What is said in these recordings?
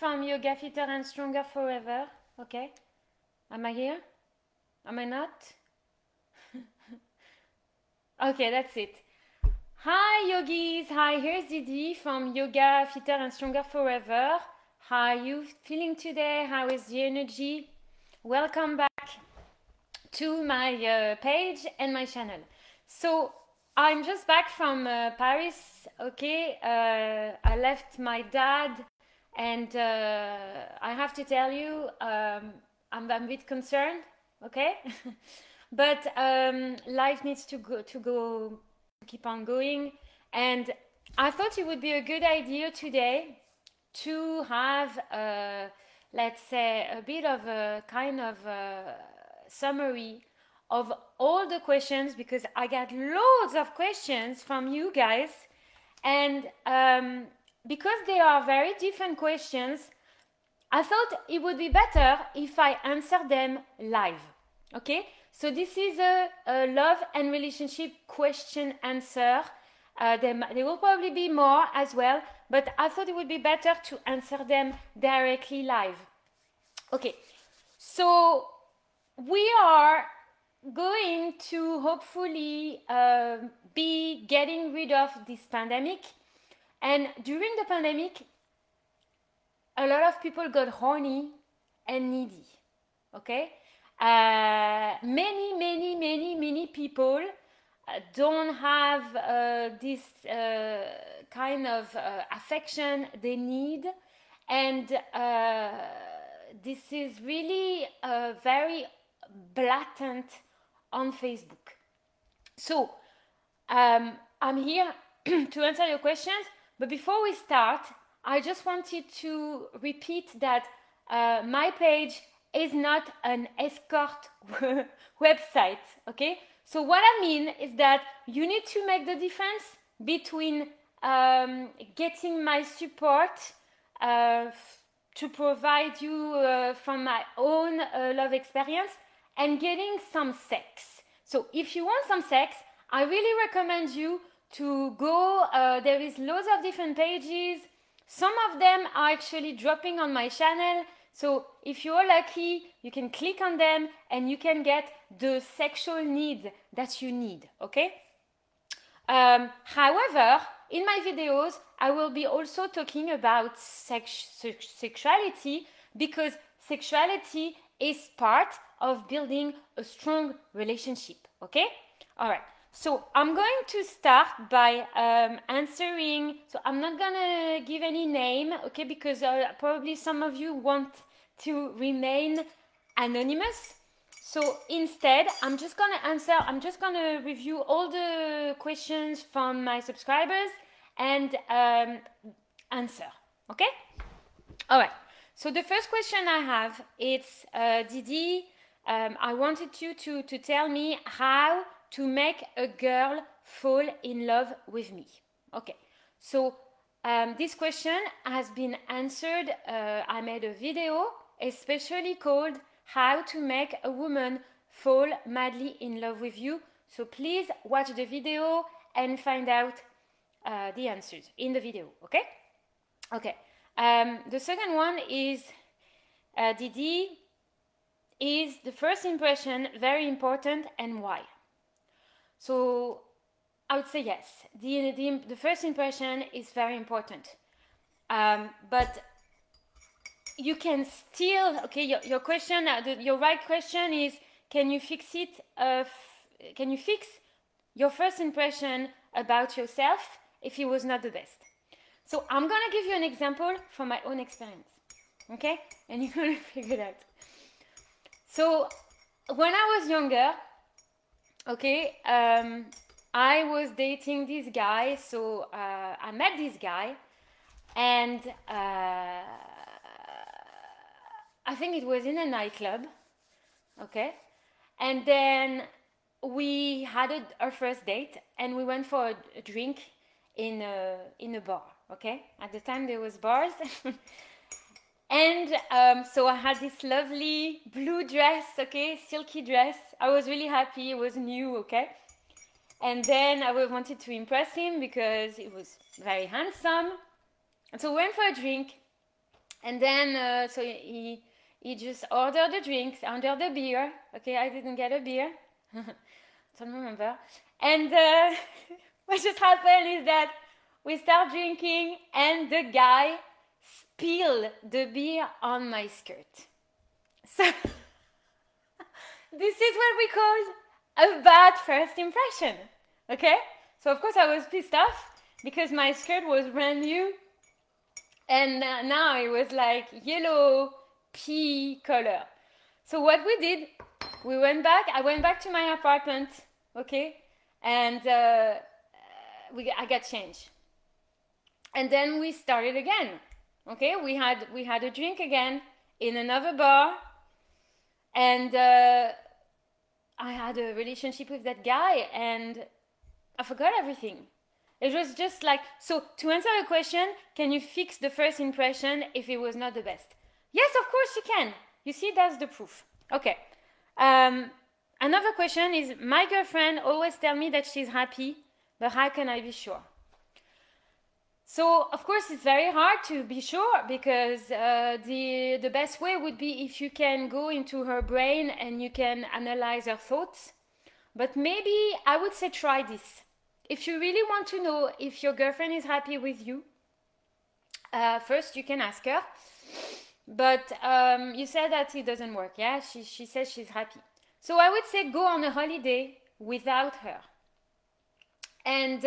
from Yoga Fitter and Stronger Forever. Okay, am I here? Am I not? Okay, that's it. Hi yogis, hi, here's Didi from Yoga Fitter and Stronger Forever. How are you feeling today? How is the energy? Welcome back to my page and my channel. So I'm just back from Paris. Okay, I left my dad, and I have to tell you, I'm a bit concerned. Okay, but life needs to keep on going, and I thought it would be a good idea today to have, let's say, a bit of a kind of summary of all the questions, because I got loads of questions from you guys, and because they are very different questions, I thought it would be better if I answer them live. Okay, so this is a love and relationship question answer. There will probably be more as well, but I thought it would be better to answer them directly live. Okay, so we are going to hopefully be getting rid of this pandemic. And during the pandemic, a lot of people got horny and needy. Okay, many people don't have this kind of affection they need, and this is really very blatant on Facebook. So I'm here to answer your questions, but before we start, I just wanted to repeat that my page is not an escort website. Okay, so what I mean is that you need to make the difference between getting my support to provide you from my own love experience and getting some sex. So if you want some sex, I really recommend you to go, there is loads of different pages. Some of them are actually dropping on my channel. So if you're lucky, you can click on them and you can get the sexual needs that you need, okay? However, in my videos, I will be also talking about sexuality, because sexuality is part of building a strong relationship, okay? All right. So I'm going to start by answering. So I'm not gonna give any name, okay, because probably some of you want to remain anonymous. So instead, I'm just gonna review all the questions from my subscribers and answer, okay? All right. So the first question I have, it's Didi. I wanted you to tell me how to make a girl fall in love with me. Okay, so this question has been answered. I made a video especially called How to Make a Woman Fall Madly in Love with You. So please watch the video and find out the answers in the video, okay? Okay, the second one is, Didi, is the first impression very important and why? So I would say yes, the first impression is very important, but you can still, okay, your question, your right question is, can you fix it, can you fix your first impression about yourself if it was not the best? So I'm gonna give you an example from my own experience, okay, and you're gonna figure it out. So when I was younger, okay, I was dating this guy. So I met this guy, and I think it was in a nightclub, okay, and then we had our first date, and we went for a drink in a bar, okay. At the time there was bars. And so I had this lovely blue dress, okay, silky dress. I was really happy, it was new, okay. And then I wanted to impress him because he was very handsome. And so we went for a drink, And then, so he just ordered the drinks, ordered the beer. Okay, I didn't get a beer. Don't remember. And what just happened is that we start drinking and the guy spilled the beer on my skirt. So this is what we call a bad first impression. Okay? So of course I was pissed off because my skirt was brand new and now it was like yellow pea color. So what we did, I went back to my apartment, okay? And I got changed. And then we started again. Okay, we had a drink again in another bar, and I had a relationship with that guy, and I forgot everything. It was just like, so to answer your question, can you fix the first impression if it was not the best? Yes, of course you can. You see, that's the proof. Okay. Another question is, my girlfriend always tells me that she's happy, but how can I be sure? So, of course, it's very hard to be sure because the best way would be if you can go into her brain and you can analyze her thoughts. But maybe I would say try this. If you really want to know if your girlfriend is happy with you, first you can ask her. But you said that it doesn't work, yeah? She says she's happy. So I would say go on a holiday without her. And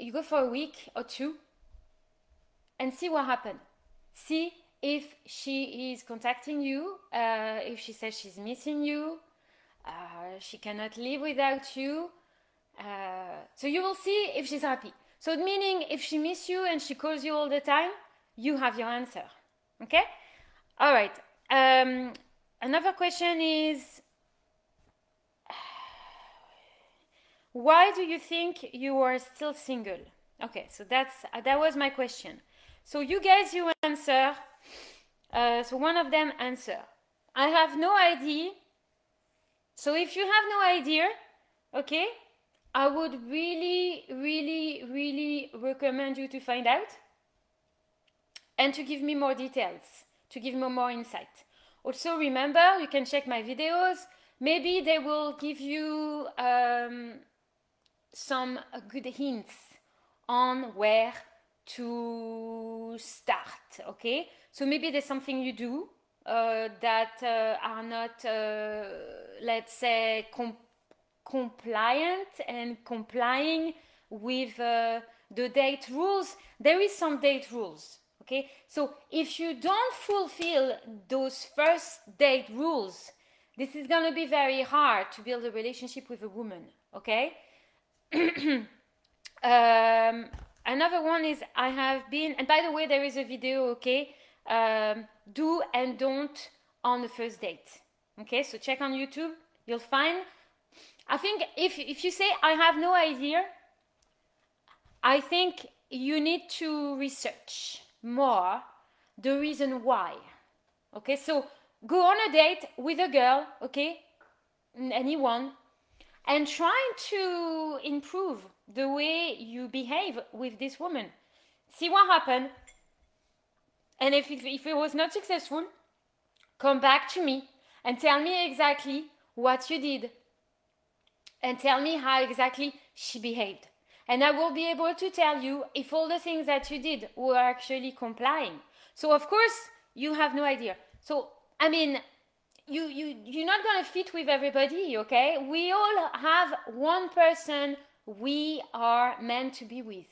you go for a week or two and see what happens. See if she is contacting you, if she says she's missing you, she cannot live without you. So you will see if she's happy. So meaning if she misses you and she calls you all the time, you have your answer. Okay? All right. Another question is, why do you think you are still single? Okay, so that was my question. So you guys, you answer. So one of them answer, I have no idea. So if you have no idea, okay, I would really, really, really recommend you to find out and to give me more details, to give me more insight. Also, remember, you can check my videos. Maybe they will give you some good hints on where to start, okay? So maybe there's something you do that are not, let's say, compliant and complying with the date rules. There is some date rules, okay? So if you don't fulfill those first date rules, this is going to be very hard to build a relationship with a woman, okay? Another one is, I have been, and by the way, there is a video, okay? Do and don't on the first date, okay? So check on YouTube, you'll find. I think if you say, I have no idea, I think you need to research more the reason why, okay? So go on a date with a girl, okay? Anyone, and try to improve the way you behave with this woman. See what happened. And if it was not successful, come back to me and tell me exactly what you did. And tell me how exactly she behaved. And I will be able to tell you if all the things that you did were actually complying. So of course, you have no idea. So, I mean, you're not going to fit with everybody, okay? We all have one person we are meant to be with.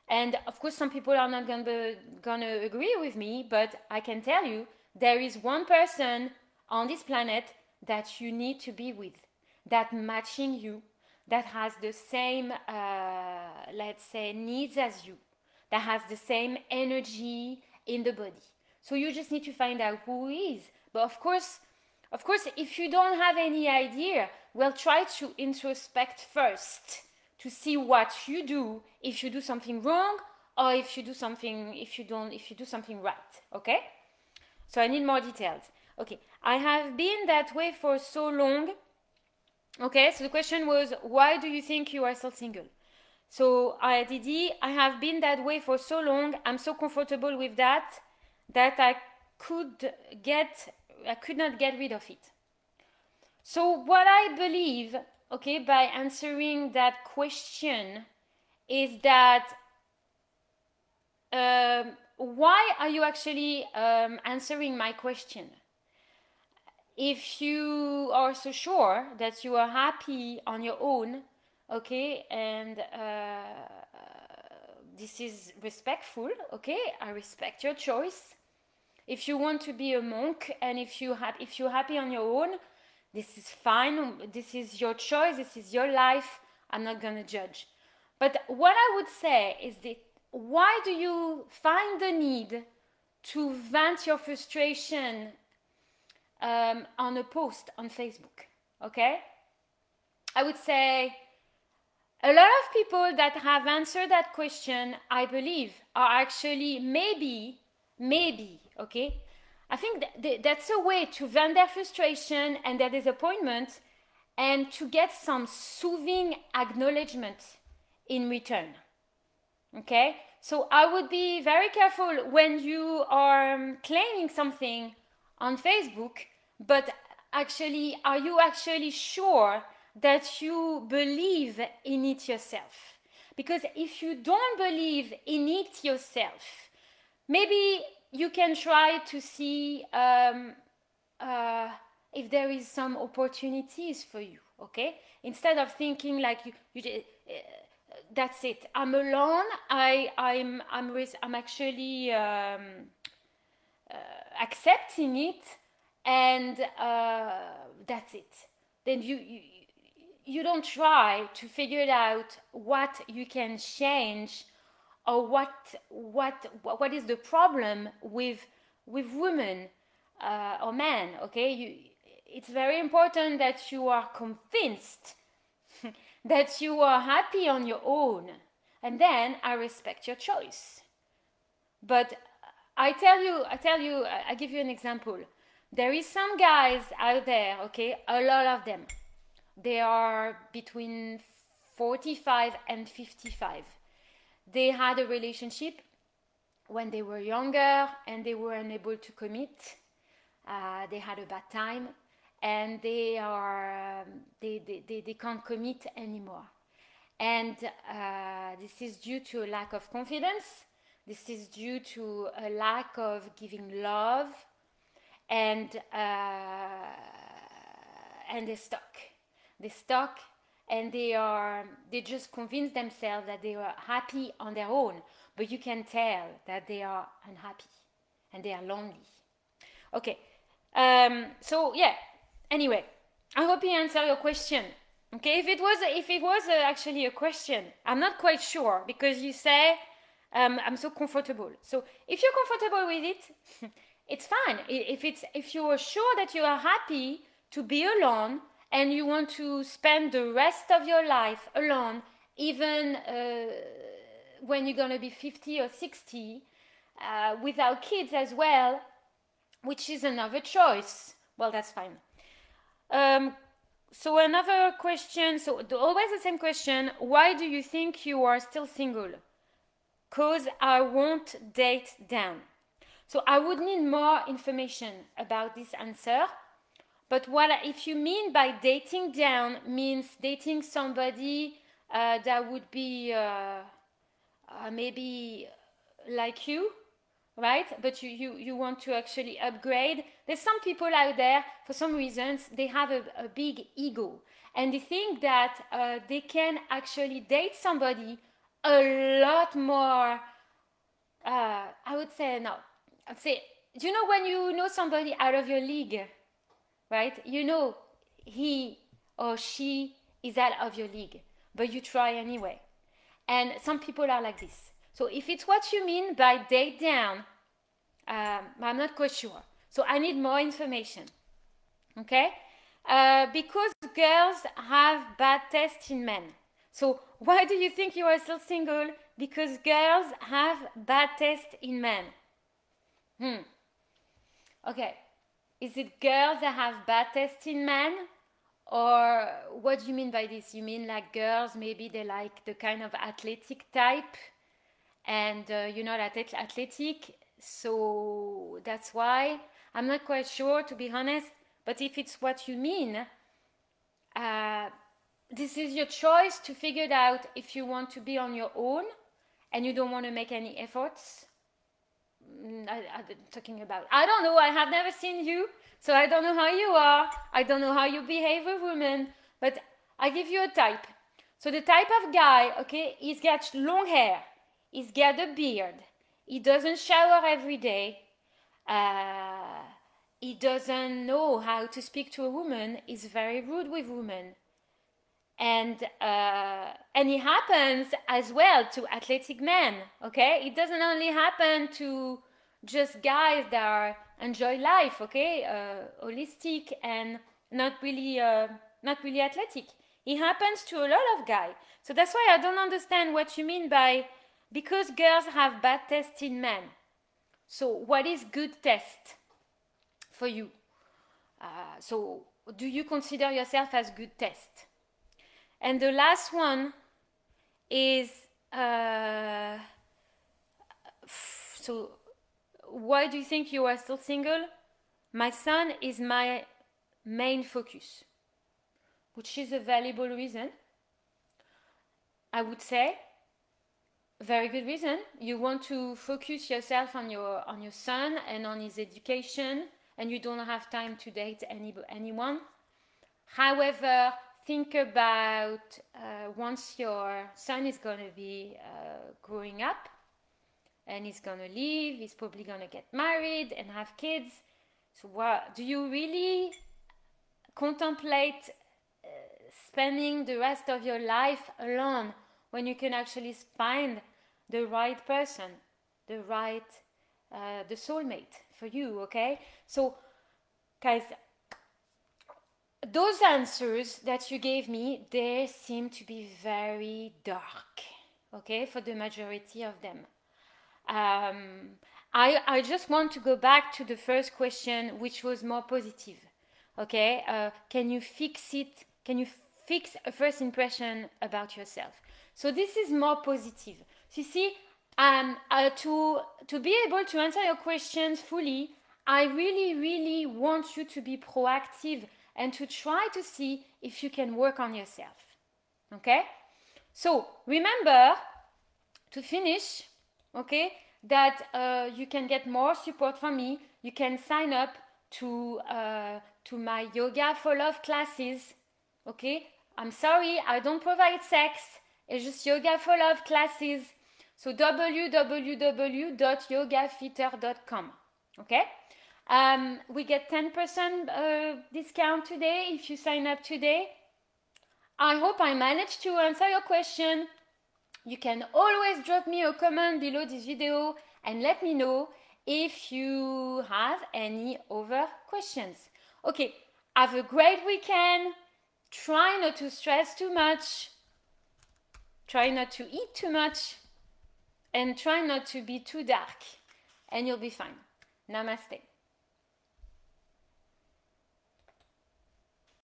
And of course, some people are not going to agree with me, but I can tell you, there is one person on this planet that you need to be with, that matching you, that has the same, let's say, needs as you, that has the same energy in the body. So you just need to find out who he is. But of course, if you don't have any idea, well, try to introspect first to see what you do, if you do something wrong, or if you do something right, okay? So I need more details. Okay, I have been that way for so long. Okay, so the question was, why do you think you are still single? So Didi, I have been that way for so long. I'm so comfortable with that. that I could not get rid of it. So what I believe, okay, by answering that question is that why are you actually answering my question? If you are so sure that you are happy on your own, okay, and this is respectful, okay, I respect your choice. If you want to be a monk and if you're happy on your own, this is fine. This is your choice. This is your life. I'm not going to judge. But what I would say is that why do you find the need to vent your frustration on a post on Facebook? Okay? I would say a lot of people that have answered that question, I believe, are actually maybe, okay? I think that's a way to vent their frustration and their disappointment and to get some soothing acknowledgement in return. Okay? So I would be very careful when you are claiming something on Facebook, but actually, are you actually sure that you believe in it yourself? Because if you don't believe in it yourself, maybe you can try to see if there is some opportunities for you, okay? Instead of thinking like that's it. I'm alone. I'm actually accepting it, and that's it. Then you don't try to figure it out what you can change or what is the problem with women or men. Okay, it's very important that you are convinced that you are happy on your own, and then I respect your choice. But I give you an example. There is some guys out there, okay, a lot of them. They are between 45 and 55. They had a relationship when they were younger and they were unable to commit. They had a bad time and they can't commit anymore. And this is due to a lack of confidence. This is due to a lack of giving love, and they're stuck. They're stuck, and they just convince themselves that they are happy on their own, but you can tell that they are unhappy and they are lonely. Okay, so yeah. Anyway, I hope he answered your question. Okay, if it was actually a question, I'm not quite sure because you say I'm so comfortable. So if you're comfortable with it, it's fine. If you are sure that you are happy to be alone and you want to spend the rest of your life alone, even when you're gonna be 50 or 60, without kids as well, which is another choice. Well, that's fine. So another question, always the same question, why do you think you are still single? Cause I won't date down. So I would need more information about this answer, but if you mean by dating down means dating somebody that would be maybe like you, right? But you want to actually upgrade. There's some people out there, for some reasons, they have a big ego. And they think that they can actually date somebody a lot more, I would say, no. I'd say, do you know when you know somebody out of your league, right? You know he or she is out of your league, but you try anyway. And some people are like this. So if it's what you mean by date down, I'm not quite sure. So I need more information. Okay? Because girls have bad taste in men. So why do you think you are still single? Because girls have bad taste in men. Okay. Is it girls that have bad taste in men? Or what do you mean by this? You mean like girls, maybe they like the kind of athletic type and you're not athletic, so So that's why I'm not quite sure, to be honest, but if it's what you mean, this is your choice to figure it out if you want to be on your own and you don't want to make any efforts. I'm talking about, I don't know, I have never seen you, so I don't know how you are, I don't know how you behave with women, but I give you a type. So the type of guy, okay, he's got long hair, he's got a beard, he doesn't shower every day, he doesn't know how to speak to a woman, he's very rude with women. And it happens as well to athletic men, okay? It doesn't only happen to just guys that enjoy life, okay? Holistic and not really athletic. It happens to a lot of guys. So that's why I don't understand what you mean by, because girls have bad tests in men. So what is good test for you? So do you consider yourself as good test? And the last one is, so why do you think you are still single? My son is my main focus, which is a valuable reason, I would say. Very good reason. You want to focus yourself on your son and on his education, and you don't have time to date anyone. However, think about once your son is going to be growing up and he's going to leave, he's probably going to get married and have kids. So what, do you really contemplate spending the rest of your life alone when you can actually find the right person, the soulmate for you, okay? So guys, those answers that you gave me, they seem to be very dark, okay, for the majority of them. I just want to go back to the first question, which was more positive, okay? Can you fix it? Can you fix a first impression about yourself? So this is more positive. So you see, to be able to answer your questions fully, I really, really want you to be proactive and to try to see if you can work on yourself, okay? So remember, to finish, okay, that you can get more support from me. You can sign up to my Yoga for Love classes, okay? I'm sorry, I don't provide sex. It's just Yoga for Love classes. So www.yogafitter.com, okay? We get 10% discount today if you sign up today. I hope I managed to answer your question. You can always drop me a comment below this video and let me know if you have any other questions. Okay, have a great weekend. Try not to stress too much. Try not to eat too much. And try not to be too dark. And you'll be fine. Namaste.